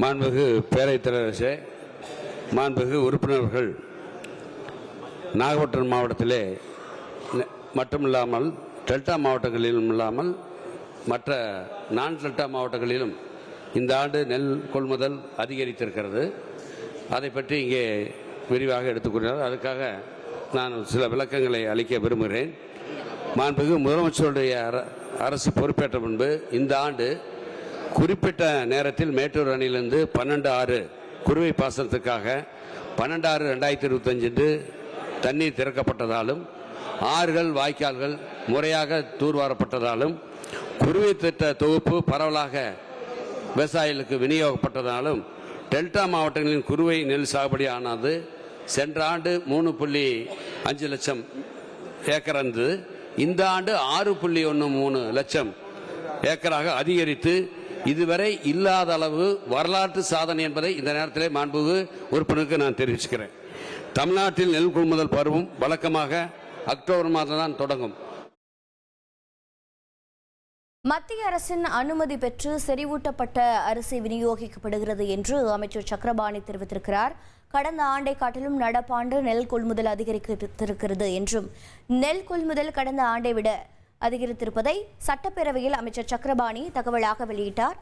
மாண்புமிகு பேரவைத் தலைவரே, மாண்புமிகு உறுப்பினர்கள், நாகப்பட்டினம் மாவட்டத்திலே மட்டுமில்லாமல் டெல்டா மாவட்டங்களிலும் இல்லாமல் மற்ற நான் டெல்டா மாவட்டங்களிலும் இந்த ஆண்டு நெல் கொள்முதல் அதிகரித்திருக்கிறது. அதை பற்றி இங்கே விரிவாக எடுத்துக்கொண்டார். அதுக்காக நான் சில விளக்கங்களை அளிக்க விரும்புகிறேன். மாண்புமிகு முதலமைச்சருடைய அரசு பொறுப்பேற்ற முன்பு இந்த ஆண்டு குறிப்பிட்ட நேரத்தில் மேட்டூர் அணையிலிருந்து 12/6 குறுவை பாசனத்துக்காக 12/6/2025 தண்ணீர் திறக்கப்பட்டதாலும் ஆறுகள் வாய்க்கால்கள் முறையாக தூர்வாரப்பட்டதாலும் குறுவை திட்ட தொகுப்பு பரவலாக விவசாயிகளுக்கு விநியோகப்பட்டதாலும் டெல்டா மாவட்டங்களின் குறுவை நெல் சாகுபடி ஆனது சென்ற ஆண்டு 3.5 லட்சம் ஏக்கர் இருந்தது. இந்த ஆண்டு 6.13 லட்சம் ஏக்கராக அதிகரித்து இதுவரை இல்லாத அளவு வரலாற்று சாதனை என்பதை இந்த நேரத்திலே மாண்புமிகு உறுப்பினருக்கு நான் தெரிவிச்சுக்கிறேன். தமிழ்நாட்டில் நெல் கொள்முதல் பருவம் வழக்கமாக அக்டோபர் மாதம் தான் தொடங்கும். மத்திய அரசின் அனுமதி பெற்று செறிவூட்டப்பட்ட அரிசி விநியோகிக்கப்படுகிறது என்று அமைச்சர் சக்கரபாணி தெரிவித்திருக்கிறார். கடந்த ஆண்டை காட்டிலும் நடப்பாண்டு நெல் கொள்முதல் அதிகரித்திருக்கிறது என்றும் நெல் கொள்முதல் கடந்த ஆண்டை விட அதிகரித்திருப்பதை சட்டப்பேரவையில் அமைச்சர் சக்கரபாணி தகவலாக வெளியிட்டார்.